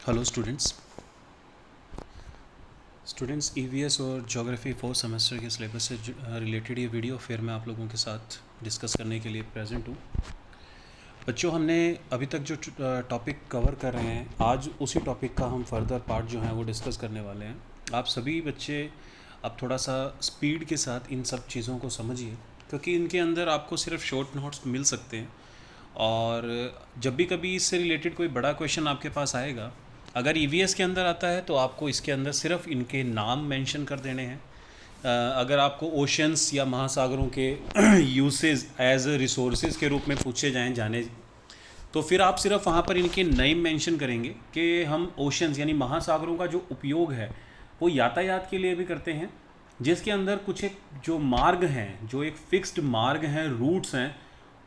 Hello students EVS और geography fourth semester के syllabus से रिलेटेड ये वीडियो फिर मैं आप लोगों के साथ डिस्कस करने के लिए प्रेजेंट हूँ। बच्चों, हमने अभी तक जो टॉपिक कवर कर रहे हैं, आज उसी टॉपिक का हम फर्दर पार्ट जो है वो डिस्कस करने वाले हैं। आप सभी बच्चे अब थोड़ा सा स्पीड के साथ इन सब चीज़ों को समझिए, क्योंकि इनके अंदर आपको सिर्फ शॉर्ट नोट्स मिल सकते हैं। और जब भी कभी इससे रिलेटेड कोई बड़ा क्वेश्चन आपके पास आएगा, अगर ईवीएस के अंदर आता है तो आपको इसके अंदर सिर्फ इनके नाम मेंशन कर देने हैं। अगर आपको ओशंस या महासागरों के यूसेज एज रिसोर्सेज के रूप में पूछे जाने, तो फिर आप सिर्फ वहाँ पर इनके नेम मेंशन करेंगे कि हम ओशंस यानी महासागरों का जो उपयोग है वो यातायात के लिए भी करते हैं, जिसके अंदर कुछ एक जो मार्ग हैं, जो एक फिक्स्ड मार्ग हैं, रूट्स हैं,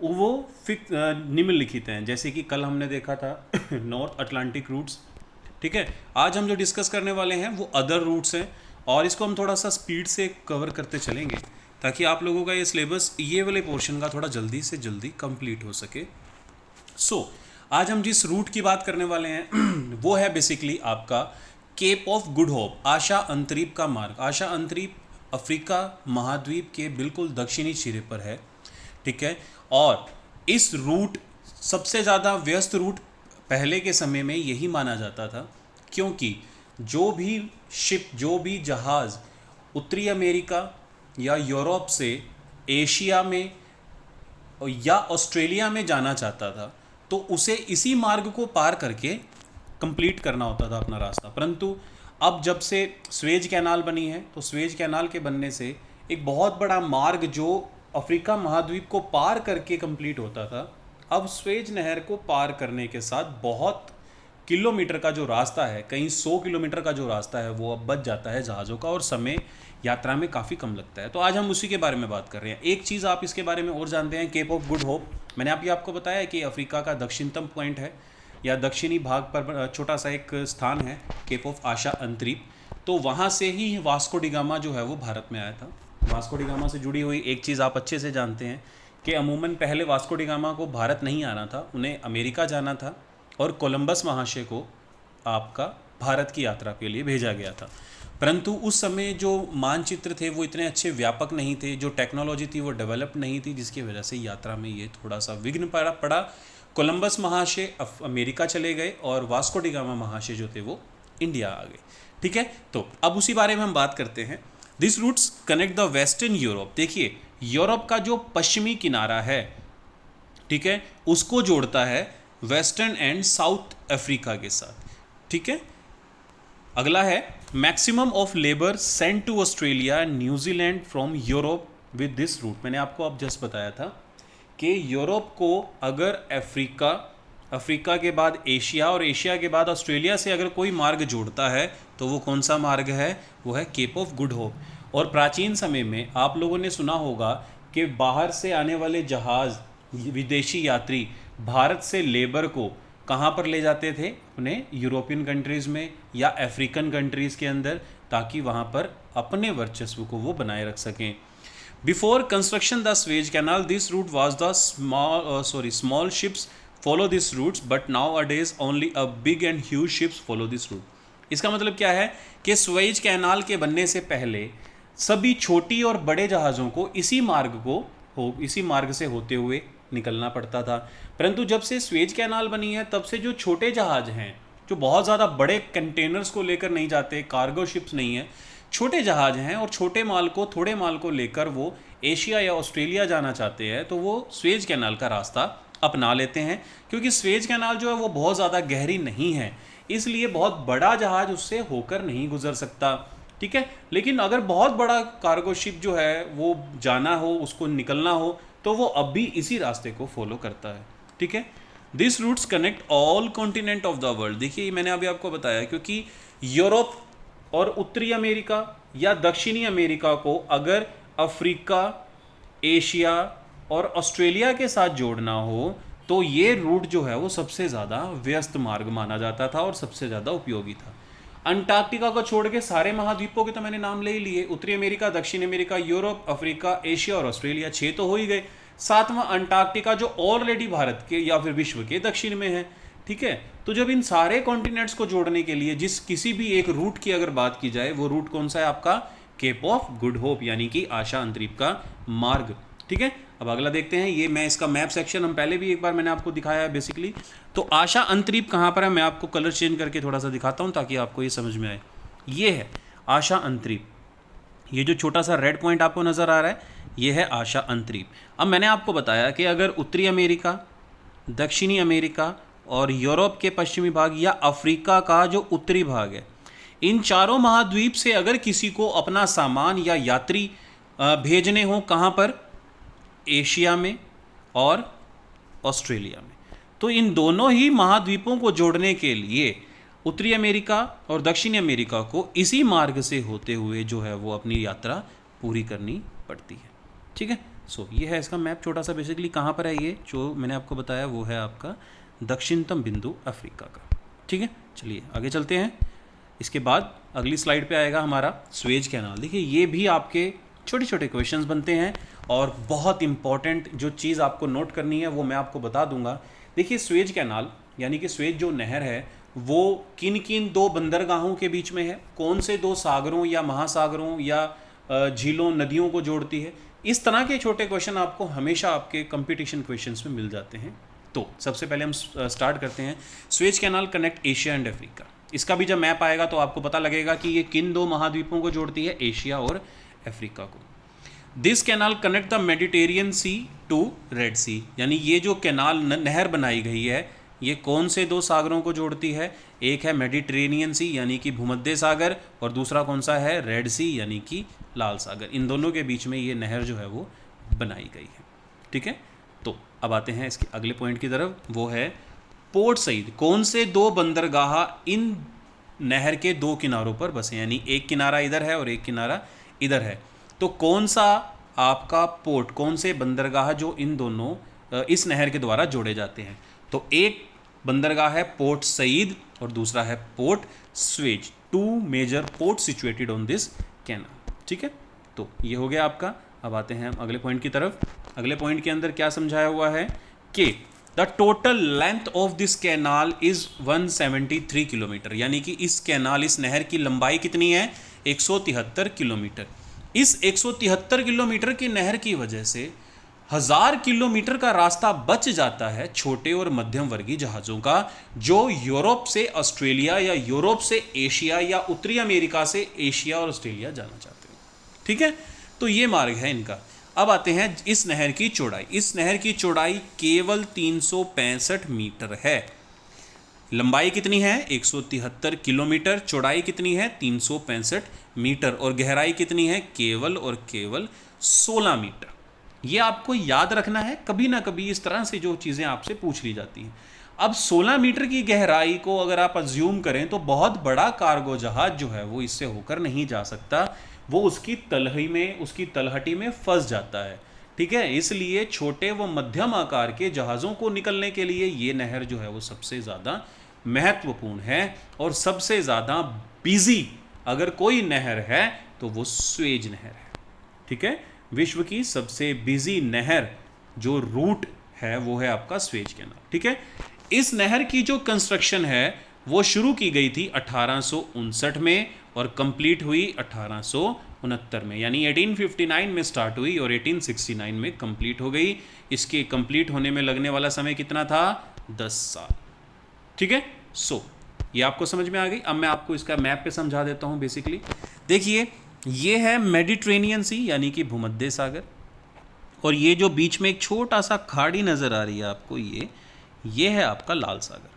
वो निम्नलिखित हैं। जैसे कि कल हमने देखा था नॉर्थ अटलांटिक रूट्स। ठीक है, आज हम जो डिस्कस करने वाले हैं वो अदर रूट्स हैं, और इसको हम थोड़ा सा स्पीड से कवर करते चलेंगे ताकि आप लोगों का ये सिलेबस ये वाले पोर्शन का थोड़ा जल्दी से जल्दी कंप्लीट हो सके। आज हम जिस रूट की बात करने वाले हैं वो है बेसिकली आपका केप ऑफ गुड होप, आशा अंतरीप का मार्ग। आशा अंतरीप अफ्रीका महाद्वीप के बिल्कुल दक्षिणी सिरे पर है। ठीक है, और इस रूट सबसे ज़्यादा व्यस्त रूट पहले के समय में यही माना जाता था, क्योंकि जो भी शिप, जो भी जहाज़ उत्तरी अमेरिका या यूरोप से एशिया में या ऑस्ट्रेलिया में जाना चाहता था तो उसे इसी मार्ग को पार करके कंप्लीट करना होता था अपना रास्ता। परंतु अब जब से स्वेज कैनाल बनी है, तो स्वेज कैनाल के बनने से एक बहुत बड़ा मार्ग जो अफ्रीका महाद्वीप को पार करके कंप्लीट होता था, अब स्वेज नहर को पार करने के साथ बहुत किलोमीटर का जो रास्ता है, कहीं 100 किलोमीटर का जो रास्ता है, वो अब बच जाता है जहाज़ों का, और समय यात्रा में काफ़ी कम लगता है। तो आज हम उसी के बारे में बात कर रहे हैं। एक चीज़ आप इसके बारे में और जानते हैं, केप ऑफ गुड होप। मैंने आपको बताया कि अफ्रीका का दक्षिणतम पॉइंट है या दक्षिणी भाग पर छोटा सा एक स्थान है केप ऑफ आशा अंतरीप। तो वहाँ से ही वास्को डी गामा जो है वो भारत में आया था। वास्को डी गामा से जुड़ी हुई एक चीज़ आप अच्छे से जानते हैं कि अमूमन पहले वास्को डी गामा को भारत नहीं आना था, उन्हें अमेरिका जाना था, और कोलंबस महाशय को आपका भारत की यात्रा के लिए भेजा गया था। परंतु उस समय जो मानचित्र थे वो इतने अच्छे व्यापक नहीं थे, जो टेक्नोलॉजी थी वो डेवलप नहीं थी, जिसकी वजह से यात्रा में ये थोड़ा सा विघ्न पड़ा। कोलंबस महाशय अमेरिका चले गए और वास्को डी गामा महाशय जो थे वो इंडिया आ गए। ठीक है, तो अब उसी बारे में हम बात करते हैं। This routes connect the western Europe. देखिए, यूरोप का जो पश्चिमी किनारा है, ठीक है, उसको जोड़ता है वेस्टर्न एंड साउथ अफ्रीका के साथ। ठीक है, अगला है maximum of labour sent to Australia New Zealand from Europe with this route. मैंने आपको अब जस्ट बताया था कि यूरोप को अगर अफ्रीका के बाद एशिया और एशिया के बाद ऑस्ट्रेलिया से अगर कोई मार्ग जोड़ता है तो वो कौन सा मार्ग है? वो है केप ऑफ गुड होप। और प्राचीन समय में आप लोगों ने सुना होगा कि बाहर से आने वाले जहाज़, विदेशी यात्री भारत से लेबर को कहाँ पर ले जाते थे? अपने यूरोपियन कंट्रीज़ में या अफ्रीकन कंट्रीज़ के अंदर, ताकि वहाँ पर अपने वर्चस्व को वो बनाए रख सकें। Before construction the Suez canal this route was the small ships follow this routes, but nowadays only a big and huge ships follow this route. इसका मतलब क्या है कि स्वेज कैनाल के बनने से पहले सभी छोटी और बड़े जहाज़ों को इसी मार्ग से होते हुए निकलना पड़ता था। परंतु जब से स्वेज कैनाल बनी है, तब से जो छोटे जहाज़ हैं, जो बहुत ज़्यादा बड़े कंटेनर्स को लेकर नहीं जाते, कार्गो शिप्स नहीं है, छोटे जहाज़ हैं, और थोड़े माल को लेकर वो एशिया या ऑस्ट्रेलिया जाना चाहते हैं, तो वो स्वेज कैनाल का रास्ता अपना लेते हैं। क्योंकि स्वेज कैनाल जो है वो बहुत ज़्यादा गहरी नहीं है, इसलिए बहुत बड़ा जहाज़ उससे होकर नहीं गुजर सकता। ठीक है, लेकिन अगर बहुत बड़ा कार्गो शिप जो है वो जाना हो, उसको निकलना हो, तो वो अब भी इसी रास्ते को फॉलो करता है। ठीक है, this routes connect all continent of the world. देखिए, मैंने अभी आपको बताया, क्योंकि यूरोप और उत्तरी अमेरिका या दक्षिणी अमेरिका को अगर अफ्रीका, एशिया और ऑस्ट्रेलिया के साथ जोड़ना हो, तो ये रूट जो है वो सबसे ज़्यादा व्यस्त मार्ग माना जाता था और सबसे ज़्यादा उपयोगी था। अंटार्कटिका को छोड़ के सारे महाद्वीपों के तो मैंने नाम ले ही लिए, उत्तरी अमेरिका, दक्षिण अमेरिका, यूरोप, अफ्रीका, एशिया और ऑस्ट्रेलिया, 6 तो हो ही गए। सातवां अंटार्कटिका जो ऑलरेडी भारत के या फिर विश्व के दक्षिण में है। ठीक है। तो जब इन सारे कॉन्टिनेंट्स को जोड़ने के लिए जिस किसी भी एक रूट की अगर बात की जाए, वो रूट कौन सा है आपका? केप ऑफ गुड होप, यानी कि आशा अंतरीप का मार्ग। ठीक है, अब अगला देखते हैं। ये मैं इसका मैप सेक्शन हम पहले भी एक बार मैंने आपको दिखाया है बेसिकली। तो आशा अंतरीप कहाँ पर है, मैं आपको कलर चेंज करके थोड़ा सा दिखाता हूँ ताकि आपको ये समझ में आए। ये है आशा अंतरीप, ये जो छोटा सा रेड पॉइंट आपको नज़र आ रहा है, ये है आशा अंतरीप। अब मैंने आपको बताया कि अगर उत्तरी अमेरिका, दक्षिणी अमेरिका और यूरोप के पश्चिमी भाग या अफ्रीका का जो उत्तरी भाग है, इन चारों महाद्वीप से अगर किसी को अपना सामान या यात्री भेजने हो, कहाँ पर? एशिया में और ऑस्ट्रेलिया में। तो इन दोनों ही महाद्वीपों को जोड़ने के लिए उत्तरी अमेरिका और दक्षिणी अमेरिका को इसी मार्ग से होते हुए जो है वो अपनी यात्रा पूरी करनी पड़ती है। ठीक है, सो ये है इसका मैप छोटा सा। बेसिकली कहाँ पर है ये जो मैंने आपको बताया, वो है आपका दक्षिणतम बिंदु अफ्रीका का। ठीक है, चलिए आगे चलते हैं। इसके बाद अगली स्लाइड पे आएगा हमारा स्वेज कैनाल। देखिए ये भी आपके छोटे छोटे क्वेश्चंस बनते हैं और बहुत इंपॉर्टेंट जो चीज़ आपको नोट करनी है वो मैं आपको बता दूंगा। देखिए स्वेज कैनाल यानी कि स्वेज जो नहर है वो किन किन दो बंदरगाहों के बीच में है, कौन से दो सागरों या महासागरों या झीलों नदियों को जोड़ती है। इस तरह के छोटे क्वेश्चन आपको हमेशा आपके कंपटीशन क्वेश्चंस में मिल जाते हैं। तो सबसे पहले हम स्टार्ट करते हैं। Suez canal connect Asia and Africa. इसका भी जब मैप आएगा तो आपको पता लगेगा कि ये किन दो महाद्वीपों को जोड़ती है, एशिया और अफ्रीका को। This canal connect the Mediterranean Sea to Red Sea, यानी ये जो कैनाल नहर बनाई गई है ये कौन से दो सागरों को जोड़ती है? एक है मेडिटेरेनियन सी यानी कि भूमध्य सागर, और दूसरा कौन सा है? रेड सी यानी कि लाल सागर। इन दोनों के बीच में ये नहर जो है वो बनाई गई है। ठीक है, तो अब आते हैं इसके अगले पॉइंट की तरफ, वो है पोर्ट सईद। कौन से दो बंदरगाह इन नहर के दो किनारों पर बसे, यानी एक किनारा इधर है और एक किनारा इधर है। तो कौन सा आपका पोर्ट, कौन से बंदरगाह जो इन दोनों इस नहर के द्वारा जोड़े जाते हैं? तो एक बंदरगाह है पोर्ट सईद और दूसरा है port Suez. Two major port situated on this canal. ठीक है, तो ये हो गया आपका। अब आते हैं हम अगले पॉइंट की तरफ। अगले पॉइंट के अंदर क्या समझाया हुआ है कि the total length of this canal is 173 kilometre, यानी कि इस कैनाल, इस नहर की लंबाई कितनी है? 173 किलोमीटर। इस 173 किलोमीटर की नहर की वजह से 1000 किलोमीटर का रास्ता बच जाता है छोटे और मध्यम वर्गीय जहाज़ों का, जो यूरोप से ऑस्ट्रेलिया या यूरोप से एशिया या उत्तरी अमेरिका से एशिया और ऑस्ट्रेलिया जाना चाहते हैं। ठीक है, तो ये मार्ग है इनका। अब आते हैं इस नहर की चौड़ाई। इस नहर की चौड़ाई केवल 365 मीटर है। लंबाई कितनी है? 173 किलोमीटर। चौड़ाई कितनी है? 365 मीटर। और गहराई कितनी है? केवल और केवल 16 मीटर। ये आपको याद रखना है, कभी ना कभी इस तरह से जो चीज़ें आपसे पूछ ली जाती हैं। अब 16 मीटर की गहराई को अगर आप अज्यूम करें तो बहुत बड़ा कार्गो जहाज जो है वो इससे होकर नहीं जा सकता, वो उसकी तलहटी में फंस जाता है। ठीक है, इसलिए छोटे व मध्यम आकार के जहाज़ों को निकलने के लिए ये नहर जो है वो सबसे ज़्यादा महत्वपूर्ण है। और सबसे ज़्यादा बिजी अगर कोई नहर है तो वो स्वेज नहर है। ठीक है, विश्व की सबसे बिजी नहर जो रूट है वो है आपका स्वेज कैनाल। ठीक है, इस नहर की जो कंस्ट्रक्शन है वो शुरू की गई थी 1859 में और कंप्लीट हुई 1869 में, यानी 1859 में स्टार्ट हुई और 1869 में कंप्लीट हो गई। इसके कंप्लीट होने में लगने वाला समय कितना था? 10 साल। ठीक है, सो ये आपको समझ में आ गई। अब मैं आपको इसका मैप पे समझा देता हूँ। बेसिकली देखिए, ये है मेडिटेरेनियन सी यानी कि भूमध्य सागर, और ये जो बीच में एक छोटा सा खाड़ी नज़र आ रही है आपको, ये है आपका लाल सागर।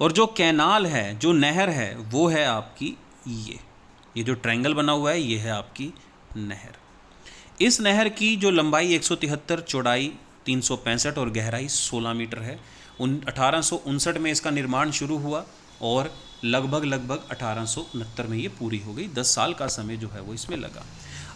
और जो कैनाल है, जो नहर है, वो है आपकी ये जो ट्रायंगल बना हुआ है ये है आपकी नहर। इस नहर की जो लंबाई 173, चौड़ाई 365 और गहराई 16 मीटर है। 1859 में इसका निर्माण शुरू हुआ और लगभग 1869 में ये पूरी हो गई। 10 साल का समय जो है वो इसमें लगा।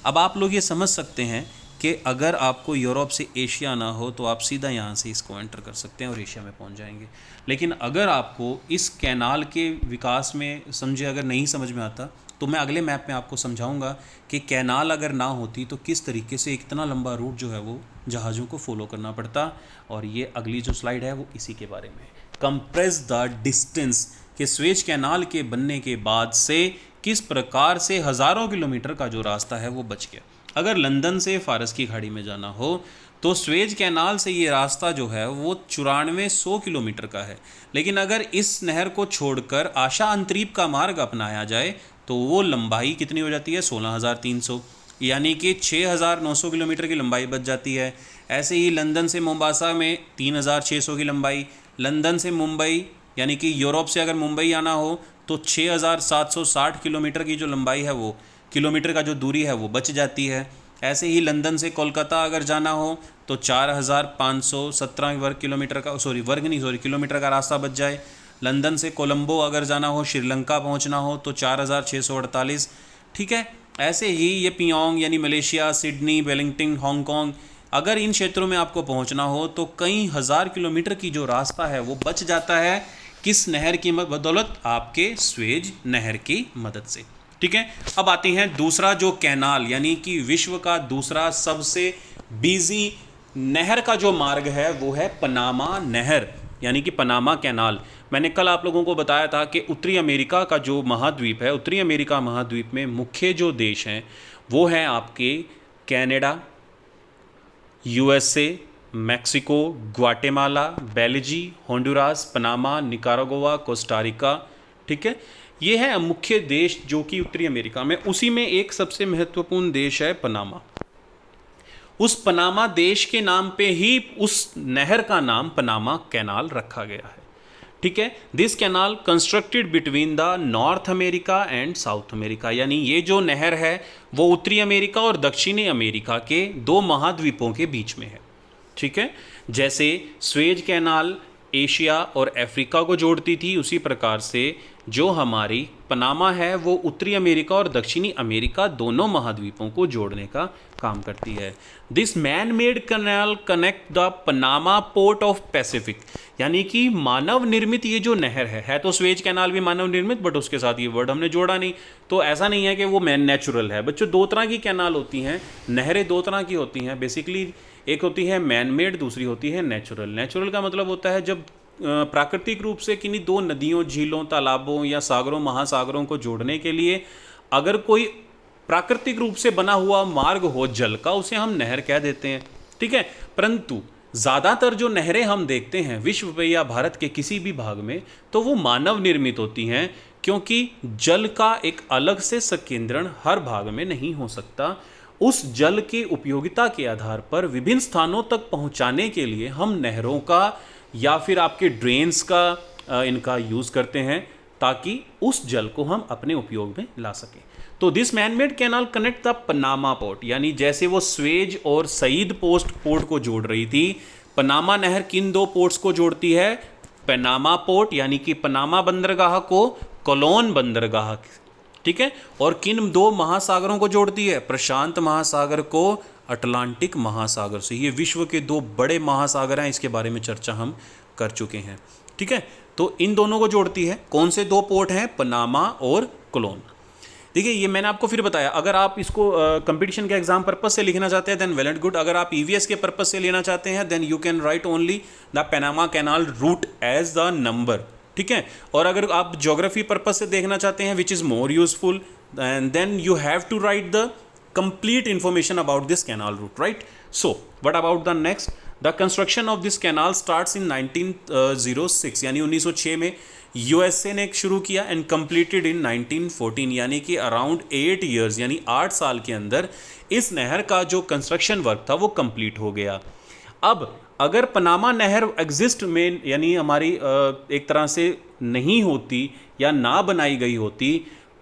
अब आप लोग ये समझ सकते हैं कि अगर आपको यूरोप से एशिया ना हो तो आप सीधा यहाँ से इसको एंटर कर सकते हैं और एशिया में पहुँच जाएंगे। लेकिन अगर आपको इस कैनाल के विकास में अगर नहीं समझ में आता तो मैं अगले मैप में आपको समझाऊंगा कि कैनाल अगर ना होती तो किस तरीके से इतना लंबा रूट जो है वो जहाज़ों को फॉलो करना पड़ता। और ये अगली जो स्लाइड है वो इसी के बारे में है। कंप्रेस द डिस्टेंस, कि स्वेज कैनाल के बनने के बाद से किस प्रकार से हज़ारों किलोमीटर का जो रास्ता है वो बच गया। अगर लंदन से फ़ारस की खाड़ी में जाना हो तो स्वेज कैनाल से ये रास्ता जो है वो 9400 किलोमीटर का है, लेकिन अगर इस नहर को छोड़कर आशा अंतरीप का मार्ग अपनाया जाए तो वो लंबाई कितनी हो जाती है, 16,300, यानी कि 6,900 किलोमीटर की लंबाई बच जाती है। ऐसे ही लंदन से मोम्बासा में 3,600 की लंबाई, लंदन से मुंबई यानी कि यूरोप से अगर मुंबई आना हो तो 6,760 किलोमीटर की जो लंबाई है वो, किलोमीटर का जो दूरी है वो बच जाती है। ऐसे ही लंदन से कोलकाता अगर जाना हो तो 4,517 वर्ग किलोमीटर का, किलोमीटर का रास्ता बच जाए। लंदन से कोलंबो अगर जाना हो, श्रीलंका पहुंचना हो तो 4,648। ठीक है, ऐसे ही ये पियोंग यानी मलेशिया, सिडनी, वेलिंगटन, हांगकांग, अगर इन क्षेत्रों में आपको पहुंचना हो तो कई हज़ार किलोमीटर की जो रास्ता है वो बच जाता है। किस नहर की बदौलत? आपके स्वेज नहर की मदद से। ठीक है, अब आती हैं दूसरा जो कैनाल, यानी कि विश्व का दूसरा सबसे बिजी नहर का जो मार्ग है वो है पनामा नहर, यानी कि पनामा कैनाल। मैंने कल आप लोगों को बताया था कि उत्तरी अमेरिका का जो महाद्वीप है, उत्तरी अमेरिका महाद्वीप में मुख्य जो देश हैं वो हैं आपके Canada, USA, Mexico, Guatemala, Belize, Honduras, Panama, Nicaragua, Costa Rica. ठीक है, ये है मुख्य देश जो कि उत्तरी अमेरिका में। उसी में एक सबसे महत्वपूर्ण देश है पनामा। उस पनामा देश के नाम पे ही उस नहर का नाम पनामा कैनाल रखा गया है। ठीक है, this canal constructed between the north America and south America, यानी ये जो नहर है वो उत्तरी अमेरिका और दक्षिणी अमेरिका के दो महाद्वीपों के बीच में है। ठीक है, जैसे स्वेज कैनाल एशिया और अफ्रीका को जोड़ती थी, उसी प्रकार से जो हमारी पनामा है वो उत्तरी अमेरिका और दक्षिणी अमेरिका दोनों महाद्वीपों को जोड़ने का काम करती है। This man made canal connect the Panama port of Pacific, यानी कि मानव निर्मित ये जो नहर है तो स्वेज कैनाल भी मानव निर्मित, बट उसके साथ ये वर्ड हमने जोड़ा नहीं, तो ऐसा नहीं है कि वो मैन नेचुरल है। बच्चों, दो तरह की कैनाल होती हैं, नहरें दो तरह की होती हैं बेसिकली। एक होती है मैन मेड, दूसरी होती है नेचुरल। नेचुरल का मतलब होता है जब प्राकृतिक रूप से किन्हीं दो नदियों, झीलों, तालाबों या सागरों, महासागरों को जोड़ने के लिए अगर कोई प्राकृतिक रूप से बना हुआ मार्ग हो जल का, उसे हम नहर कह देते हैं। ठीक है, परंतु ज़्यादातर जो नहरें हम देखते हैं विश्व में या भारत के किसी भी भाग में, तो वो मानव निर्मित होती हैं, क्योंकि जल का एक अलग से संकेंद्रण हर भाग में नहीं हो सकता। उस जल की उपयोगिता के आधार पर विभिन्न स्थानों तक पहुंचाने के लिए हम नहरों का या फिर आपके ड्रेन्स का इनका यूज़ करते हैं, ताकि उस जल को हम अपने उपयोग में ला सकें। तो this manmade canal connect the Panama port, यानी जैसे वो स्वेज और सईद पोर्ट को जोड़ रही थी, पनामा नहर किन दो पोर्ट्स को जोड़ती है? पनामा पोर्ट यानी कि पनामा बंदरगाह को कोलोन बंदरगाह, ठीक है, और किन दो महासागरों को जोड़ती है? प्रशांत महासागर को अटलांटिक महासागर से। ये विश्व के दो बड़े महासागर हैं, इसके बारे में चर्चा हम कर चुके हैं। ठीक है, तो इन दोनों को जोड़ती है। कौन से दो पोर्ट हैं? पनामा और कोलोन। देखिए, ये मैंने आपको फिर बताया, अगर आप इसको कंपटीशन के एग्जाम पर्पस से लिखना चाहते हैं देन वेल एंड गुड। अगर आप ईवीएस के पर्पस से लेना चाहते हैं then you can write only the Panama canal route as the number. ठीक है, और अगर आप ज्योग्राफी पर्पस से देखना चाहते हैं which is more useful, then you have to write the complete information about this canal route, right? So what about the next? The construction of this canal starts in 1906, यानी 1906 में USA ने शुरू किया and completed in 1914, यानी कि around 8 years यानी 8 साल के अंदर इस नहर का जो कंस्ट्रक्शन वर्क था वो कंप्लीट हो गया। अब अगर पनामा नहर एग्जिस्ट में यानी हमारी एक तरह से नहीं होती या ना बनाई गई होती,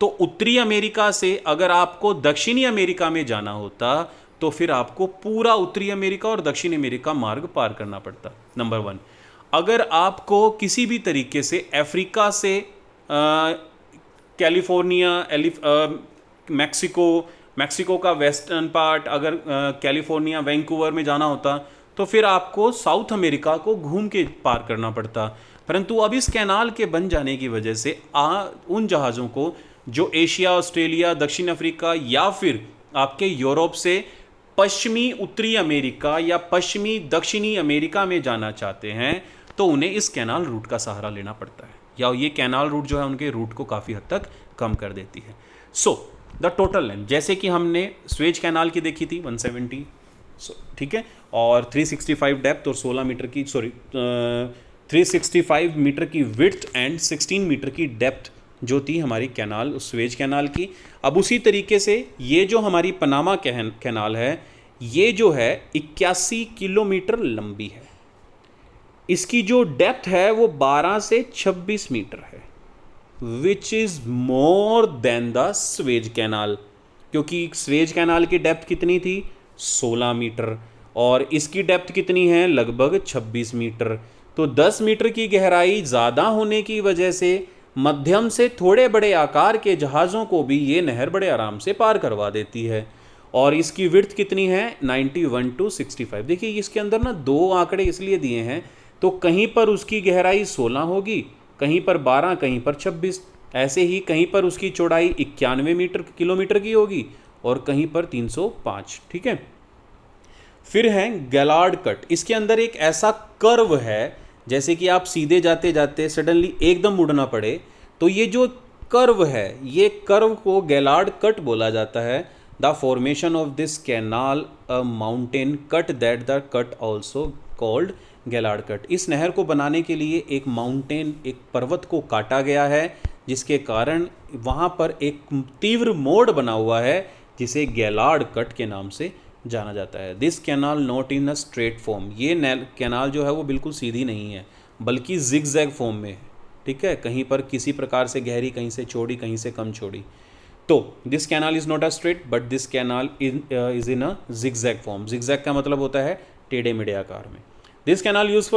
तो उत्तरी अमेरिका से अगर आपको दक्षिणी अमेरिका में जाना होता तो फिर आपको पूरा उत्तरी अमेरिका और दक्षिण अमेरिका मार्ग पार करना पड़ता। नंबर 1, अगर आपको किसी भी तरीके से अफ्रीका से कैलिफोर्निया, मैक्सिको का वेस्टर्न पार्ट अगर कैलिफोर्निया, वैंकूवर में जाना होता तो फिर आपको साउथ अमेरिका को घूम के पार करना पड़ता। परंतु अब इस कैनाल के बन जाने की वजह से उन जहाज़ों को जो एशिया, ऑस्ट्रेलिया, दक्षिण अफ्रीका या फिर आपके यूरोप से पश्चिमी उत्तरी अमेरिका या पश्चिमी दक्षिणी अमेरिका में जाना चाहते हैं, तो उन्हें इस कैनाल रूट का सहारा लेना पड़ता है, या ये कैनाल रूट जो है उनके रूट को काफ़ी हद तक कम कर देती है। सो द टोटल लेंथ, जैसे कि हमने स्वेज कैनाल की देखी थी 170, ठीक है, और 365 डेप्थ और 16 मीटर की 365 मीटर की विड्थ एंड 16 मीटर की डेप्थ जो थी हमारी कैनाल स्वेज कैनाल की। अब उसी तरीके से ये जो हमारी पनामा कैनाल है, ये जो है 81 किलोमीटर लंबी है। इसकी जो डेप्थ है वो 12 से 26 मीटर है, विच is more than the Suez canal, क्योंकि स्वेज कैनाल की डेप्थ कितनी थी 16 मीटर और इसकी डेप्थ कितनी है लगभग 26 मीटर। तो 10 मीटर की गहराई ज़्यादा होने की वजह से मध्यम से थोड़े बड़े आकार के जहाज़ों को भी ये नहर बड़े आराम से पार करवा देती है। और इसकी विड्थ कितनी है 91 to 65। देखिए इसके अंदर ना दो आंकड़े इसलिए दिए हैं, तो कहीं पर उसकी गहराई 16 होगी, कहीं पर 12, कहीं पर 26, ऐसे ही कहीं पर उसकी चौड़ाई 91 किलोमीटर की होगी और कहीं पर 305। ठीक है, फिर है गैलार्ड कट। इसके अंदर एक ऐसा कर्व है, जैसे कि आप सीधे जाते जाते सडनली एकदम मुड़ना पड़े, तो ये जो कर्व है, ये कर्व को गैलार्ड कट बोला जाता है। The formation of this canal a mountain cut that the cut also called गैलार्ड cut. इस नहर को बनाने के लिए एक माउंटेन, एक पर्वत को काटा गया है, जिसके कारण वहाँ पर एक तीव्र मोड़ बना हुआ है जिसे गैलार्ड कट के नाम से जाना जाता है। This canal not in a straight form, ये कैनाल जो है वो बिल्कुल सीधी नहीं है, बल्कि जिग जैग फॉर्म में है। ठीक है, कहीं पर किसी प्रकार से गहरी, कहीं से चौड़ी, कहीं से कम चौड़ी। तो this canal is not a straight but this canal is in a zig zag form. Zig zag का मतलब होता है टेढ़े मेढ़े आकार में। This canal use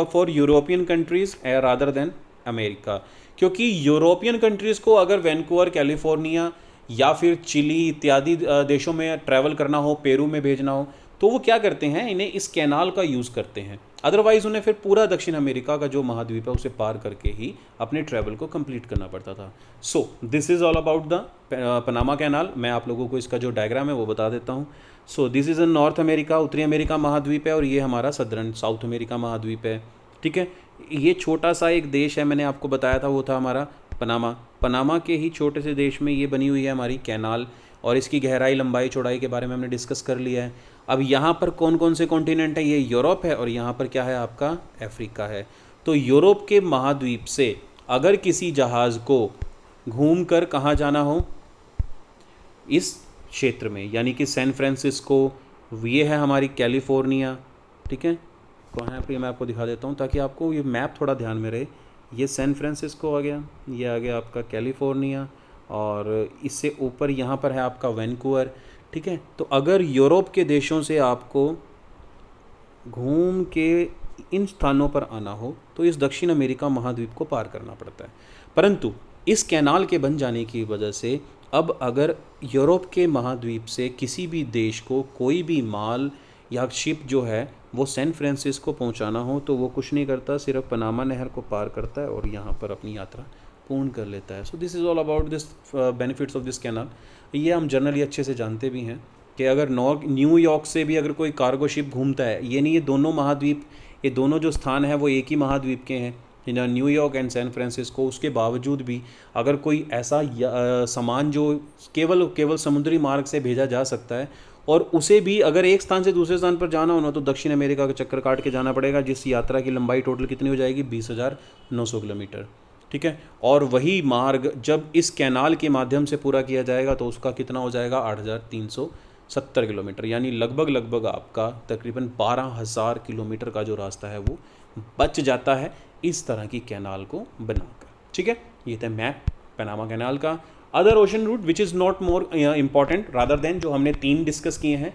for European countries rather than America, क्योंकि यूरोपियन कंट्रीज़ को अगर वैंकूवर, कैलिफोर्निया या फिर चिली इत्यादि देशों में ट्रैवल करना हो, पेरू में भेजना हो, तो वो क्या करते हैं, इन्हें इस कैनाल का यूज़ करते हैं। अदरवाइज़ उन्हें फिर पूरा दक्षिण अमेरिका का जो महाद्वीप है उसे पार करके ही अपने ट्रैवल को कंप्लीट करना पड़ता था। So this is all about the Panama canal. मैं आप लोगों को इसका जो डायग्राम है वो बता देता हूँ। So this is in north America, उत्तरी अमेरिका महाद्वीप है, और ये हमारा सदर्न साउथ अमेरिका महाद्वीप है। ठीक है, ये छोटा सा एक देश है, मैंने आपको बताया था, वो था हमारा पनामा। पनामा के ही छोटे से देश में ये बनी हुई है हमारी कैनाल, और इसकी गहराई, लंबाई, चौड़ाई के बारे में हमने डिस्कस कर लिया है। अब यहाँ पर कौन कौन से कॉन्टिनेंट है, ये यूरोप है और यहाँ पर क्या है आपका अफ्रीका है। तो यूरोप के महाद्वीप से अगर किसी जहाज़ को घूम कर कहाँ जाना हो, इस क्षेत्र में, यानी कि सैन फ्रांसिस्को, ये है हमारी कैलिफोर्निया। ठीक है, कौन है मैं आपको दिखा देता हूँ ताकि आपको ये मैप थोड़ा ध्यान में रहे। ये सैन फ्रांसिस्को आ गया, ये आ गया आपका कैलिफोर्निया, और इससे ऊपर यहाँ पर है आपका वैंकूवर। ठीक है, तो अगर यूरोप के देशों से आपको घूम के इन स्थानों पर आना हो तो इस दक्षिण अमेरिका महाद्वीप को पार करना पड़ता है। परंतु इस कैनाल के बन जाने की वजह से अब अगर यूरोप के महाद्वीप से किसी भी देश को कोई भी माल या शिप जो है वो सैन फ्रांसिस्को पहुंचाना हो, तो वो कुछ नहीं करता, सिर्फ पनामा नहर को पार करता है और यहाँ पर अपनी यात्रा पूर्ण कर लेता है। So this is all about this benefits of this canal. ये हम जनरली अच्छे से जानते भी हैं कि अगर न्यूयॉर्क से भी अगर कोई कार्गो शिप घूमता है, ये नहीं, ये दोनों महाद्वीप, ये दोनों जो स्थान है वो एक ही महाद्वीप के हैं, न्यूयॉर्क एंड सैन फ्रांसिस्को। उसके बावजूद भी अगर कोई ऐसा सामान जो केवल समुद्री मार्ग से भेजा जा सकता है, और उसे भी अगर एक स्थान से दूसरे स्थान पर जाना हो ना, तो दक्षिण अमेरिका का चक्कर काट के जाना पड़ेगा, जिस यात्रा की लंबाई टोटल कितनी हो जाएगी 20,900 किलोमीटर। ठीक है, और वही मार्ग जब इस कैनाल के माध्यम से पूरा किया जाएगा तो उसका कितना हो जाएगा 8,370 किलोमीटर, यानी लगभग आपका तकरीबन 12,000 किलोमीटर का जो रास्ता है वो बच जाता है इस तरह की कैनाल को बनाकर। ठीक है, ये था मैप पनामा कैनाल का। Other ocean route which is not more important rather than जो हमने 3 डिस्कस किए हैं।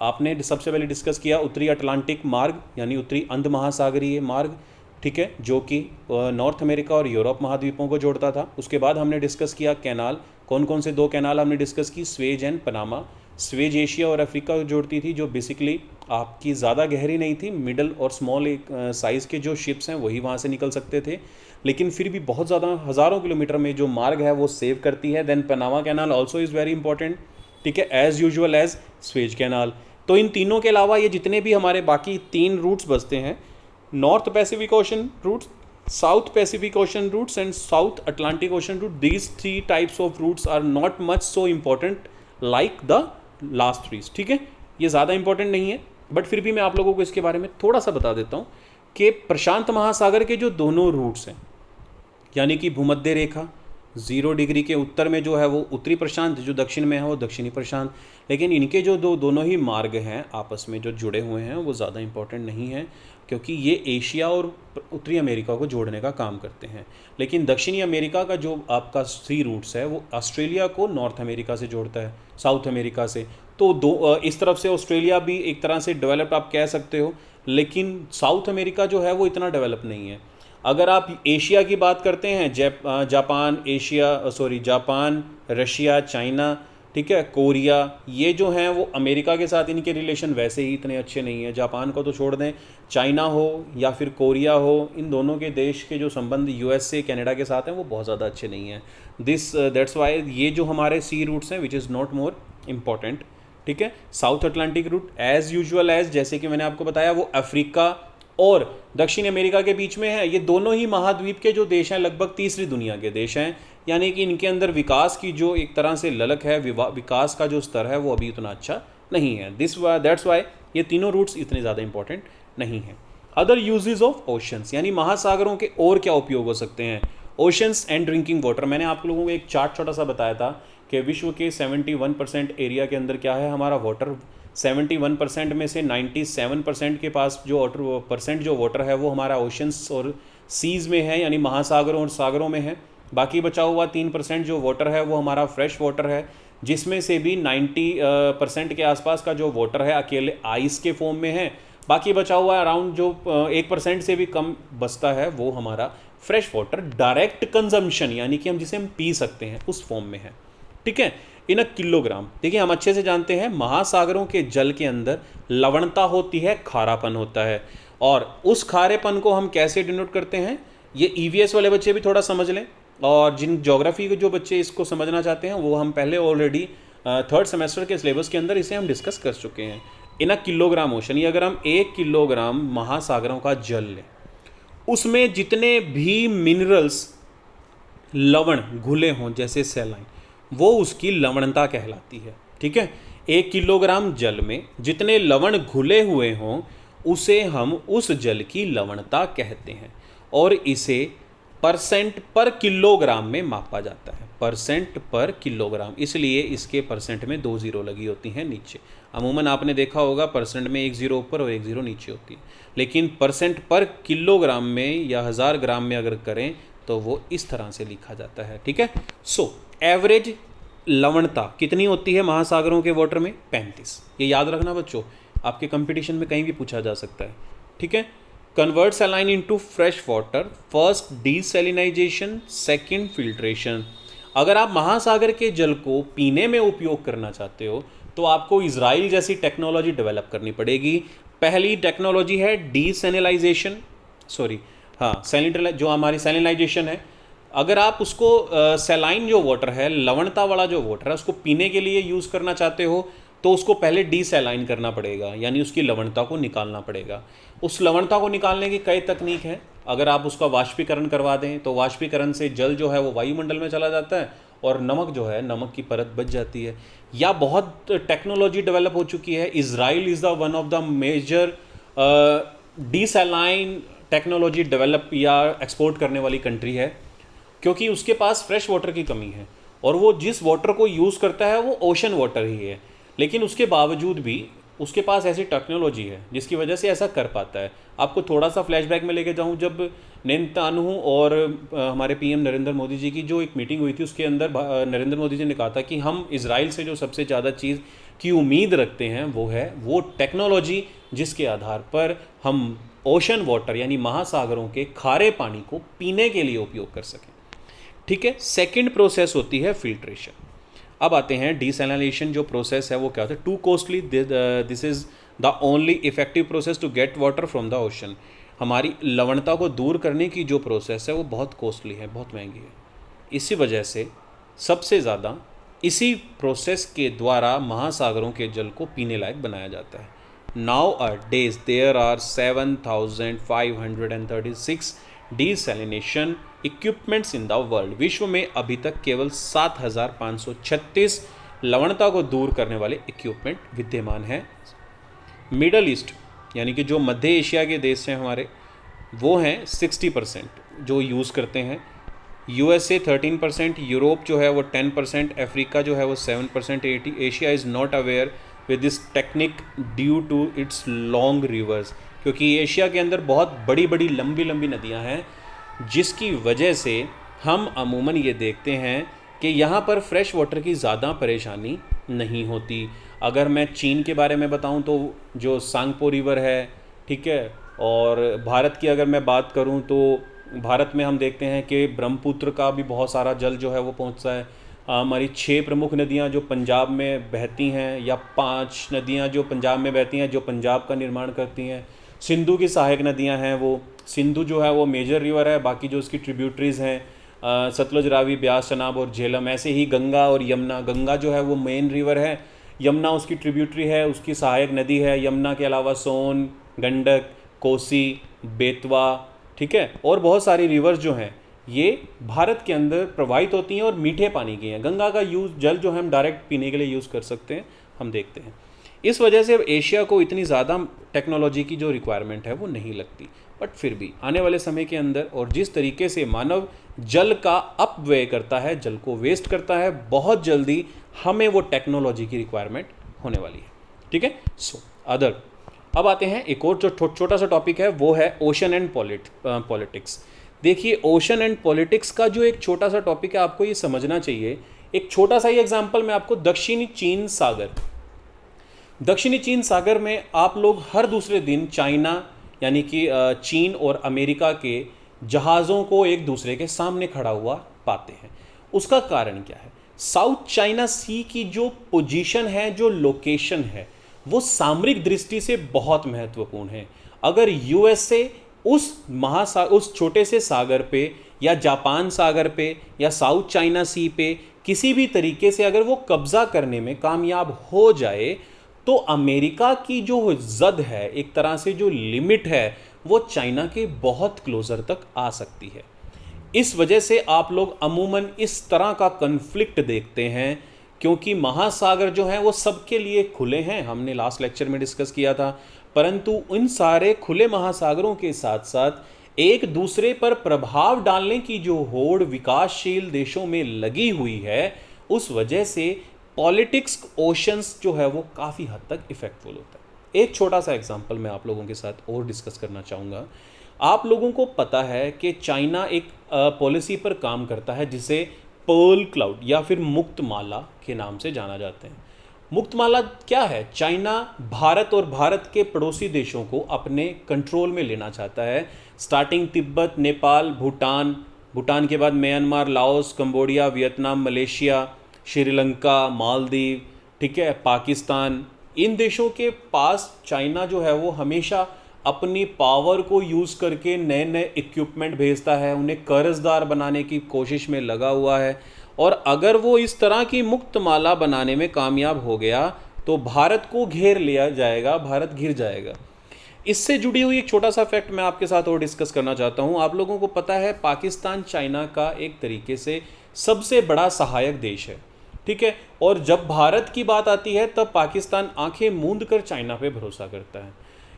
आपने सबसे पहले डिस्कस किया उत्तरी अटलांटिक मार्ग, यानी उत्तरी अंध महासागरीय मार्ग, ठीक है, जो कि नॉर्थ अमेरिका और यूरोप महाद्वीपों को जोड़ता था। उसके बाद हमने डिस्कस किया कैनाल, कौन कौन से 2 कैनाल हमने डिस्कस की, Suez and Panama. Suez Asia और अफ्रीका को जोड़ती थी, जो बेसिकली आपकी ज़्यादा गहरी नहीं थी, मिडल और स्मॉल एक साइज़ के जो शिप्स हैं वही वहाँ से निकल सकते थे, लेकिन फिर भी बहुत ज़्यादा हज़ारों किलोमीटर में जो मार्ग है वो सेव करती है। Then Panama canal also is very important, ठीक है, as usual as Suez canal. तो इन तीनों के अलावा ये जितने भी हमारे बाकी 3 रूट्स बचते हैं, north Pacific ocean routes, south Pacific ocean routes and south Atlantic ocean route. These 3 types of routes are not much so important like the last 3. ठीक है, ये ज़्यादा इंपॉर्टेंट नहीं है, बट फिर भी मैं आप लोगों को इसके बारे में थोड़ा सा बता देता हूँ कि प्रशांत महासागर के जो दोनों रूट्स हैं, यानी कि भूमध्य रेखा 0 डिग्री के उत्तर में जो है वो उत्तरी प्रशांत, जो दक्षिण में है वो दक्षिणी प्रशांत. लेकिन इनके जो दोनों ही मार्ग हैं आपस में जो जुड़े हुए हैं वो ज़्यादा इंपॉर्टेंट नहीं है, क्योंकि ये एशिया और उत्तरी अमेरिका को जोड़ने का काम करते हैं. लेकिन दक्षिणी अमेरिका का जो आपका सी रूट्स है वो ऑस्ट्रेलिया को नॉर्थ अमेरिका से जोड़ता है, साउथ अमेरिका से. तो इस तरफ से ऑस्ट्रेलिया भी एक तरह से डेवलप्ड आप कह सकते हो, लेकिन साउथ अमेरिका जो है वो इतना डेवलप नहीं है. अगर आप एशिया की बात करते हैं, जापान, रशिया, चाइना, ठीक है, कोरिया, ये जो हैं वो अमेरिका के साथ इनके रिलेशन वैसे ही इतने अच्छे नहीं हैं. जापान को तो छोड़ दें, चाइना हो या फिर कोरिया हो, इन दोनों के देश के जो संबंध यूएस से, कनाडा के साथ हैं वो बहुत ज़्यादा अच्छे नहीं हैं. दैट्स वाई ये जो हमारे सी रूट्स हैं which is not more important. ठीक है, south Atlantic route as usual as, जैसे कि मैंने आपको बताया, वो अफ्रीका और दक्षिण अमेरिका के बीच में है. ये दोनों ही महाद्वीप के जो देश हैं लगभग तीसरी दुनिया के देश हैं, यानी कि इनके अंदर विकास की जो एक तरह से ललक है, विकास का जो स्तर है वो अभी उतना अच्छा नहीं है. दैट्स वाई ये तीनों रूट्स इतने ज़्यादा इंपॉर्टेंट नहीं हैं. अदर यूजेस ऑफ ओशंस, यानी महासागरों के और क्या उपयोग हो सकते हैं. ओशंस एंड ड्रिंकिंग वाटर, मैंने आप लोगों को एक चार्ट छोटा सा बताया था कि विश्व के 71% एरिया के अंदर क्या है हमारा वाटर. 71% में से 97% के पास जो वाटर है वो हमारा ओशंस और सीज़ में है, यानी महासागरों और सागरों में है. बाकी बचा हुआ 3% जो वाटर है वो हमारा फ्रेश वाटर है, जिसमें से भी 90% के आसपास का जो वाटर है अकेले आइस के फॉर्म में है. बाकी बचा हुआ अराउंड जो 1% से भी कम बचता है वो हमारा फ्रेश वाटर डायरेक्ट कंजम्पशन, यानी कि हम जिसे हम पी सकते हैं उस फॉर्म में है. ठीक है, इन अ किलोग्राम. देखिए, हम अच्छे से जानते हैं महासागरों के जल के अंदर लवणता होती है, खारापन होता है, और उस खारेपन को हम कैसे डिनोट करते हैं, ये ईवीएस वाले बच्चे भी थोड़ा समझ लें, और जिन ज्योग्राफी के जो बच्चे इसको समझना चाहते हैं वो हम पहले ऑलरेडी 3rd सेमेस्टर के सिलेबस के अंदर इसे हम डिस्कस कर चुके हैं. इन अ किलोग्राम ओशन, ये अगर हम 1 किलोग्राम महासागरों का जल लें, उसमें जितने भी मिनरल्स लवण घुले हों जैसे सेलाइन, वो उसकी लवणता कहलाती है. ठीक है, 1 किलोग्राम जल में जितने लवण घुले हुए हों उसे हम उस जल की लवणता कहते हैं, और इसे परसेंट पर किलोग्राम में मापा जाता है. परसेंट पर किलोग्राम, इसलिए इसके परसेंट में 2 ज़ीरो लगी होती हैं नीचे. अमूमन आपने देखा होगा परसेंट में 1 ज़ीरो ऊपर और 1 ज़ीरो नीचे होती है, लेकिन परसेंट पर किलोग्राम में या 1000 ग्राम में अगर करें तो वो इस तरह से लिखा जाता है. ठीक है, सो एवरेज लवणता कितनी होती है महासागरों के वाटर में? 35. ये याद रखना बच्चों, आपके कंपटीशन में कहीं भी पूछा जा सकता है. ठीक है, convert saline into fresh water, first desalinisation, second filtration. अगर आप महासागर के जल को पीने में उपयोग करना चाहते हो तो आपको इजराइल जैसी टेक्नोलॉजी डेवलप करनी पड़ेगी. पहली टेक्नोलॉजी है डीसैलिनाइजेशन, जो हमारी सैलिनाइजेशन है. अगर आप उसको सैलाइन जो वाटर है, लवणता वाला जो वाटर है, उसको पीने के लिए यूज़ करना चाहते हो तो उसको पहले डीसैलाइन करना पड़ेगा, यानी उसकी लवणता को निकालना पड़ेगा. उस लवणता को निकालने की कई तकनीक हैं. अगर आप उसका वाष्पीकरण करवा दें तो वाष्पीकरण से जल जो है वो वायुमंडल में चला जाता है और नमक जो है, नमक की परत बच जाती है. या बहुत टेक्नोलॉजी डेवलप हो चुकी है. Israel is the one of the major desaline technology develop या एक्सपोर्ट करने वाली कंट्री है, क्योंकि उसके पास फ्रेश वाटर की कमी है और वो जिस वाटर को यूज़ करता है वो ओशन वाटर ही है. लेकिन उसके बावजूद भी उसके पास ऐसी टेक्नोलॉजी है जिसकी वजह से ऐसा कर पाता है. आपको थोड़ा सा फ्लैशबैक में लेके जाऊं, जब नेतन्याहू और हमारे पीएम नरेंद्र मोदी जी की जो एक मीटिंग हुई थी उसके अंदर नरेंद्र मोदी जी ने कहा था कि हम इजराइल से जो सबसे ज़्यादा चीज़ की उम्मीद रखते हैं वो है वो टेक्नोलॉजी जिसके आधार पर हम ओशन वाटर यानी महासागरों के खारे पानी को पीने के लिए उपयोग कर सकें. ठीक है, सेकेंड प्रोसेस होती है फिल्ट्रेशन. अब आते हैं डीसैलिनेशन जो प्रोसेस है वो क्या होता है? Too costly, this is the only effective process to get water from the ocean. हमारी लवणता को दूर करने की जो प्रोसेस है वो बहुत कॉस्टली है, बहुत महंगी है. इसी वजह से सबसे ज़्यादा इसी प्रोसेस के द्वारा महासागरों के जल को पीने लायक बनाया जाता है. Nowadays there are 7,536 desalination equipments in the world. विश्व में अभी तक केवल 7,536 लवणता को दूर करने वाले इक्विपमेंट विद्यमान हैं। मिडल ईस्ट यानी कि जो मध्य एशिया के देश हैं हमारे, वो हैं 60% जो यूज़ करते हैं। USA 13%, यूरोप जो है वो 10%, अफ्रीका जो है वो 7%। Asia is not aware with this technique due to its long rivers, क्योंकि एशिया के अंदर बहुत बड़ी बड़ी लंबी लंबी नदियां हैं, जिसकी वजह से हम अमूमन ये देखते हैं कि यहाँ पर फ्रेश वाटर की ज़्यादा परेशानी नहीं होती। अगर मैं चीन के बारे में बताऊँ तो जो सांगपो रिवर है, ठीक है, और भारत की अगर मैं बात करूँ तो भारत में हम देखते हैं कि ब्रह्मपुत्र का भी बहुत सारा जल जो है वो पहुँचता है। हमारी 6 प्रमुख नदियाँ जो पंजाब में बहती हैं, या 5 नदियाँ जो पंजाब में बहती हैं, जो पंजाब का निर्माण करती हैं। सिंधु की सहायक नदियाँ हैं, वो सिंधु जो है वो मेजर रिवर है, बाकी जो उसकी ट्रिब्यूटरीज़ हैं सतलुज, रावी, ब्यास, चनाब और झेलम। ऐसे ही गंगा और यमुना, गंगा जो है वो मेन रिवर है, यमुना उसकी ट्रिब्यूटरी है, उसकी सहायक नदी है। यमुना के अलावा सोन, गंडक, कोसी, बेतवा, ठीक है, और बहुत सारी रिवर्स जो हैं ये भारत के अंदर प्रवाहित होती हैं और मीठे पानी की हैं। गंगा का जल जो है हम डायरेक्ट पीने के लिए यूज़ कर सकते हैं, हम देखते हैं। इस वजह से एशिया को इतनी ज़्यादा टेक्नोलॉजी की जो रिक्वायरमेंट है वो नहीं लगती। बट फिर भी आने वाले समय के अंदर, और जिस तरीके से मानव जल का अपव्यय करता है, जल को वेस्ट करता है, बहुत जल्दी हमें वो टेक्नोलॉजी की रिक्वायरमेंट होने वाली है। ठीक है, सो अदर अब आते हैं एक और जो छोटा सा टॉपिक है, वो है ओशन एंड पॉलिटिक्स। देखिए, ओशन एंड पॉलिटिक्स का जो एक छोटा सा टॉपिक है, आपको ये समझना चाहिए। एक छोटा सा ही एग्जांपल मैं आपको, दक्षिणी चीन सागर। दक्षिणी चीन सागर में आप लोग हर दूसरे दिन चाइना यानी कि चीन और अमेरिका के जहाज़ों को एक दूसरे के सामने खड़ा हुआ पाते हैं। उसका कारण क्या है? साउथ चाइना सी की जो पोजीशन है, जो लोकेशन है, वो सामरिक दृष्टि से बहुत महत्वपूर्ण है। अगर यूएसए उस छोटे से सागर पे, या जापान सागर पे, या साउथ चाइना सी पे किसी भी तरीके से अगर वो कब्जा करने में कामयाब हो जाए, तो अमेरिका की जो जद है, एक तरह से जो लिमिट है, वो चाइना के बहुत क्लोजर तक आ सकती है। इस वजह से आप लोग अमूमन इस तरह का कन्फ्लिक्ट देखते हैं, क्योंकि महासागर जो हैं वो सबके लिए खुले हैं, हमने लास्ट लेक्चर में डिस्कस किया था। परंतु उन सारे खुले महासागरों के साथ साथ एक दूसरे पर प्रभाव डालने की जो होड़ विकासशील देशों में लगी हुई है, उस वजह से पॉलिटिक्स ओशंस जो है वो काफ़ी हद तक इफेक्टफुल होता है। एक छोटा सा एग्जांपल मैं आप लोगों के साथ और डिस्कस करना चाहूँगा। आप लोगों को पता है कि चाइना एक पॉलिसी पर काम करता है जिसे पर्ल क्लाउड या फिर मुक्तमाला के नाम से जाना जाते हैं। मुक्तमाला क्या है? चाइना भारत और भारत के पड़ोसी देशों को अपने कंट्रोल में लेना चाहता है। स्टार्टिंग तिब्बत, नेपाल, भूटान के बाद Myanmar, Laos, Cambodia, Vietnam, Malaysia, Sri Lanka, Maldives, ठीक है, पाकिस्तान, इन देशों के पास चाइना जो है वो हमेशा अपनी पावर को यूज़ करके नए नए इक्विपमेंट भेजता है, उन्हें कर्जदार बनाने की कोशिश में लगा हुआ है। और अगर वो इस तरह की मुक्तमाला बनाने में कामयाब हो गया तो भारत को घेर लिया जाएगा, भारत घिर जाएगा। इससे जुड़ी हुई एक छोटा सा फैक्ट मैं आपके साथ और डिस्कस करना चाहता हूँ। आप लोगों को पता है पाकिस्तान चाइना का एक तरीके से सबसे बड़ा सहायक देश है, ठीक है, और जब भारत की बात आती है तब पाकिस्तान आंखें मूंद कर चाइना पे भरोसा करता है।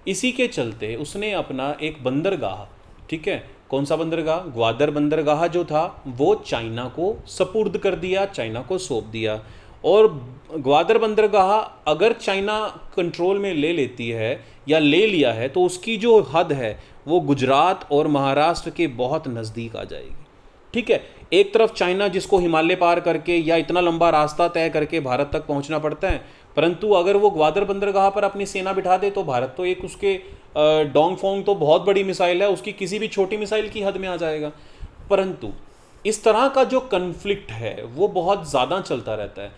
इसी के चलते उसने अपना एक बंदरगाह, ठीक है, कौन सा बंदरगाह? ग्वादर बंदरगाह जो था वो चाइना को सपुर्द कर दिया, चाइना को सौंप दिया। और ग्वादर बंदरगाह अगर चाइना कंट्रोल में ले लेती है या ले लिया है तो उसकी जो हद है वो गुजरात और महाराष्ट्र के बहुत नज़दीक आ जाएगी, ठीक है। एक तरफ चाइना जिसको हिमालय पार करके या इतना लंबा रास्ता तय करके भारत तक पहुंचना पड़ता है, परंतु अगर वो ग्वादर बंदरगाह पर अपनी सेना बिठा दे तो भारत तो एक उसके डोंगफोंग तो बहुत बड़ी मिसाइल है, उसकी किसी भी छोटी मिसाइल की हद में आ जाएगा। परंतु इस तरह का जो कन्फ्लिक्ट है वो बहुत ज़्यादा चलता रहता है।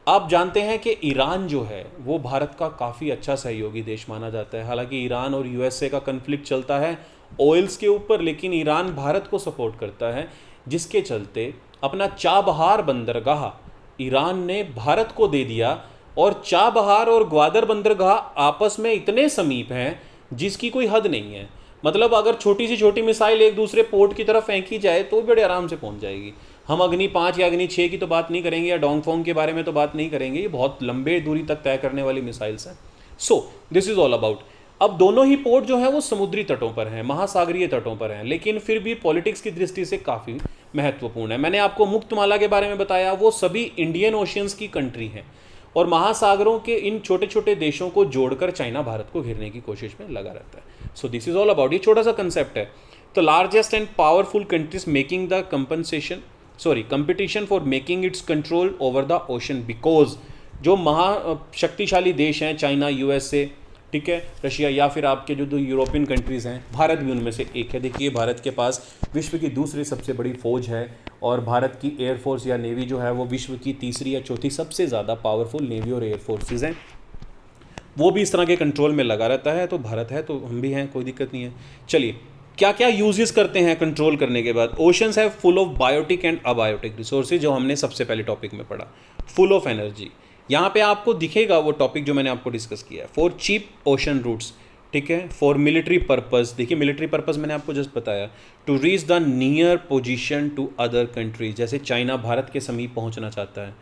आप जानते हैं कि ईरान जो है वो भारत का काफ़ी अच्छा सहयोगी देश माना जाता है। हालांकि ईरान और यूएसए का कन्फ्लिक्ट चलता है ऑयल्स के ऊपर, लेकिन ईरान भारत को सपोर्ट करता है, जिसके चलते अपना चाबहार बंदरगाह ईरान ने भारत को दे दिया और चाबहार और ग्वादर बंदरगाह आपस में इतने समीप हैं जिसकी कोई हद नहीं है। मतलब अगर छोटी सी छोटी मिसाइल एक दूसरे पोर्ट की तरफ फेंकी जाए तो बड़े आराम से पहुंच जाएगी। हम अग्नि 5 या अग्नि 6 की तो बात नहीं करेंगे, या डोंगफोंग के बारे में तो बात नहीं करेंगे, ये बहुत लंबे दूरी तक तय करने वाली मिसाइल्स हैं। So this is all about. अब दोनों ही पोर्ट जो है वो समुद्री तटों पर हैं, महासागरीय तटों पर हैं, लेकिन फिर भी पॉलिटिक्स की दृष्टि से काफ़ी महत्वपूर्ण है। मैंने आपको मुक्तमाला के बारे में बताया, वो सभी इंडियन ओशियंस की कंट्री हैं और महासागरों के इन छोटे छोटे देशों को जोड़कर चाइना भारत को घेरने की कोशिश में लगा रहता है। So this is all about. ये छोटा सा कंसेप्ट है। तो largest and powerful countries making the competition for making it's control over the ocean, because जो महाशक्तिशाली देश हैं, चाइना, यूएसए, ठीक है, रशिया, या फिर आपके जो दो यूरोपियन कंट्रीज़ हैं, भारत भी उनमें से एक है। देखिए भारत के पास विश्व की दूसरी सबसे बड़ी फौज है और भारत की एयरफोर्स या नेवी जो है वो विश्व की तीसरी या चौथी सबसे ज़्यादा पावरफुल नेवी और एयरफोर्सेज हैं। वो भी इस तरह के कंट्रोल में लगा रहता है, तो भारत है तो हम भी हैं, कोई दिक्कत नहीं है। चलिए, क्या क्या यूजेस करते हैं कंट्रोल करने के बाद? ओशंस है full of biotic and abiotic resources, जो हमने सबसे पहले टॉपिक में पढ़ा। फुल ऑफ एनर्जी, यहाँ पे आपको दिखेगा वो टॉपिक जो मैंने आपको डिस्कस किया है। फॉर चीप ओशन रूट्स, ठीक है। फॉर मिलिट्री पर्पस, देखिए मिलिट्री पर्पस मैंने आपको जस्ट बताया। To reach the near position to other countries, जैसे चाइना भारत के समीप पहुँचना चाहता है,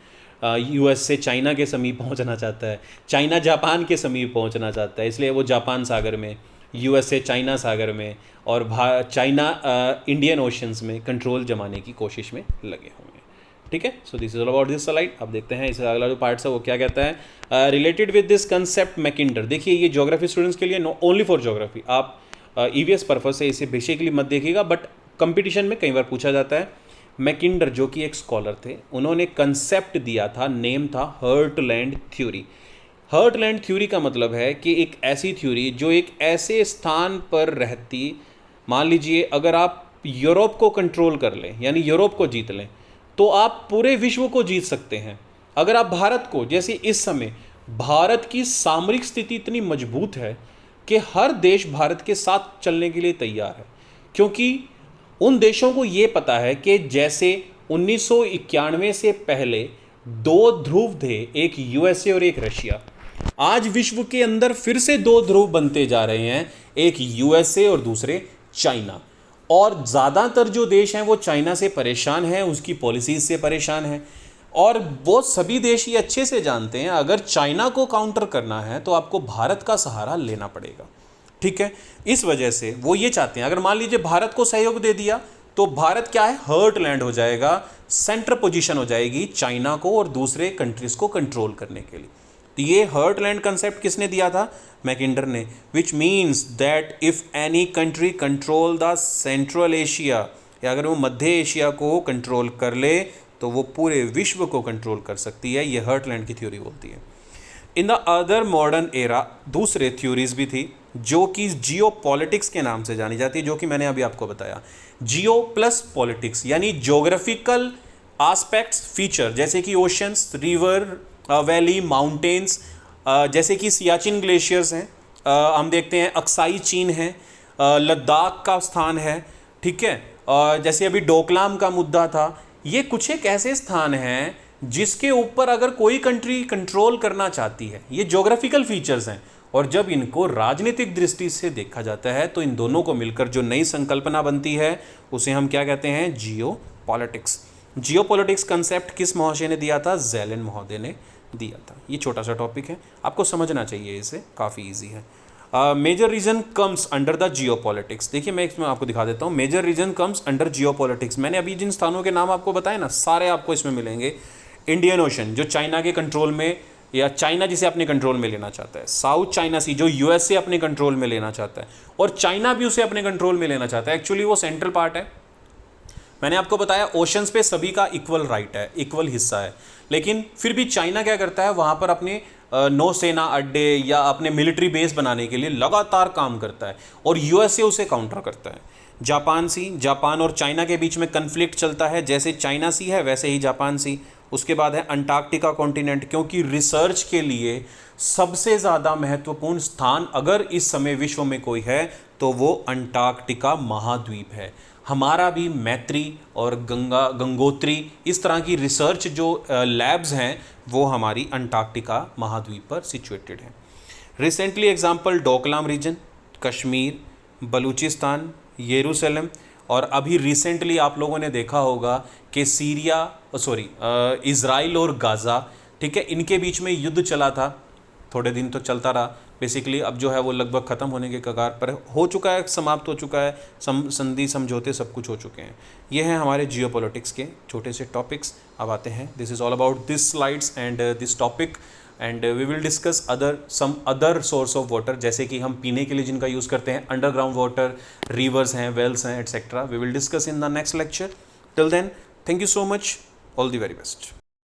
यूएस से चाइना के समीप पहुँचना चाहता है, चाइना जापान के समीप पहुँचना चाहता है, इसलिए वो जापान सागर में, यूएस से चाइना सागर में, और चाइना इंडियन ओशंस में कंट्रोल जमाने की कोशिश में लगे होंगे, ठीक है। So this is all about this slide. अब देखते हैं इसका अगला जो पार्ट है वो क्या कहता है। Related with this concept Mackinder, देखिए ये ज्योग्राफी स्टूडेंट्स के लिए, नो ओनली फॉर ज्योग्राफी, आप ईवीएस पर्पज से इसे बेसिकली मत देखिएगा, बट कंपटीशन में कई बार पूछा जाता है। मैकिंडर जो कि एक स्कॉलर थे, उन्होंने कंसेप्ट दिया था, नेम था हर्टलैंड थ्योरी। हर्टलैंड थ्योरी का मतलब है कि एक ऐसी थ्योरी जो एक ऐसे स्थान पर रहती, मान लीजिए अगर आप यूरोप को कंट्रोल कर लें, यानी यूरोप को जीत लें, तो आप पूरे विश्व को जीत सकते हैं। अगर आप भारत को, जैसे इस समय भारत की सामरिक स्थिति इतनी मजबूत है कि हर देश भारत के साथ चलने के लिए तैयार है, क्योंकि उन देशों को ये पता है कि जैसे 1991 से पहले 2 ध्रुव थे, एक यूएसए और एक रशिया, आज विश्व के अंदर फिर से 2 ध्रुव बनते जा रहे हैं, एक यूएसए और दूसरे चाइना। और ज़्यादातर जो देश हैं वो चाइना से परेशान हैं, उसकी पॉलिसीज से परेशान हैं, और वो सभी देश ये अच्छे से जानते हैं अगर चाइना को काउंटर करना है तो आपको भारत का सहारा लेना पड़ेगा, ठीक है। इस वजह से वो ये चाहते हैं, अगर मान लीजिए भारत को सहयोग दे दिया तो भारत क्या है, हर्टलैंड हो जाएगा, सेंटर पोजीशन हो जाएगी चाइना को और दूसरे कंट्रीज को कंट्रोल करने के लिए। तो ये हर्टलैंड कंसेप्ट किसने दिया था? मैकिंडर ने। Which means that if any country control the central Asia, या अगर वो मध्य एशिया को कंट्रोल कर ले तो वो पूरे विश्व को कंट्रोल कर सकती है, ये हर्टलैंड की थ्योरी बोलती है। In the other modern era दूसरे थ्योरीज भी थी जो कि जियो पॉलिटिक्स के नाम से जानी जाती है, जो कि मैंने अभी आपको बताया। जियो प्लस पॉलिटिक्स यानी जोग्राफिकल आस्पेक्ट्स फीचर, जैसे कि ओशंस, रिवर, वैली, माउंटेन्स, जैसे कि सियाचिन ग्लेशियर्स हैं, हम देखते हैं अक्साई चीन है, लद्दाख का स्थान है, ठीक है, जैसे अभी डोकलाम का मुद्दा था। ये कुछ एक ऐसे स्थान हैं जिसके ऊपर अगर कोई कंट्री कंट्रोल करना चाहती है, ये ज्योग्राफिकल फीचर्स हैं, और जब इनको राजनीतिक दृष्टि से देखा जाता है तो इन दोनों को मिलकर जो नई संकल्पना बनती है उसे हम क्या कहते हैं, जियो पॉलिटिक्स। जियो पॉलिटिक्स कंसेप्ट किस महाशय ने दिया था? जेलेन महोदय ने दिया था। ये छोटा सा टॉपिक है, आपको समझना चाहिए, इसे काफ़ी ईजी है। Major reason comes under the geopolitics, देखिए मैं इसमें आपको दिखा देता हूँ। Major reason comes under geopolitics, मैंने अभी जिन स्थानों के नाम आपको बताए ना, सारे आपको इसमें मिलेंगे। इंडियन ओशन जो चाइना के कंट्रोल में, या चाइना जिसे अपने कंट्रोल में लेना चाहता है, साउथ चाइना सी जो यूएसए अपने कंट्रोल में लेना चाहता है, और चाइना भी उसे अपने कंट्रोल में लेना चाहता है। एक्चुअली वो सेंट्रल पार्ट है, मैंने आपको बताया ओशंस पे सभी का इक्वल राइट है, इक्वल हिस्सा है, लेकिन फिर भी चाइना क्या करता है, वहाँ पर अपने नौसेना अड्डे या अपने मिलिट्री बेस बनाने के लिए लगातार काम करता है, और यूएसए उसे काउंटर करता है। जापान सी, जापान और चाइना के बीच में कन्फ्लिक्ट चलता है, जैसे चाइना सी है वैसे ही जापान सी। उसके बाद है अंटार्कटिका कॉन्टिनेंट, क्योंकि रिसर्च के लिए सबसे ज़्यादा महत्वपूर्ण स्थान अगर इस समय विश्व में कोई है तो वो अंटार्कटिका महाद्वीप है। हमारा भी मैत्री और गंगोत्री इस तरह की रिसर्च जो लैब्स हैं वो हमारी अंटार्कटिका महाद्वीप पर सिचुएटेड हैं। Recently example Doklam region, Kashmir, Balochistan, Jerusalem, और अभी रिसेंटली आप लोगों ने देखा होगा कि सीरिया इज़राइल और गाज़ा, ठीक है, इनके बीच में युद्ध चला था, थोड़े दिन तो चलता रहा। बेसिकली अब जो है वो लगभग ख़त्म होने के कगार पर हो चुका है, समाप्त हो चुका है, संधि समझौते सब कुछ हो चुके हैं। ये हैं हमारे जियोपॉलिटिक्स के छोटे से टॉपिक्स। अब आते हैं, this is all about this slides and this topic, and we will discuss some other source of water, जैसे कि हम पीने के लिए जिनका यूज़ करते हैं, अंडरग्राउंड वाटर, रिवर्स हैं, वेल्स हैं, etcetera. We will discuss in the next lecture. Till then, thank you so much, all the very best.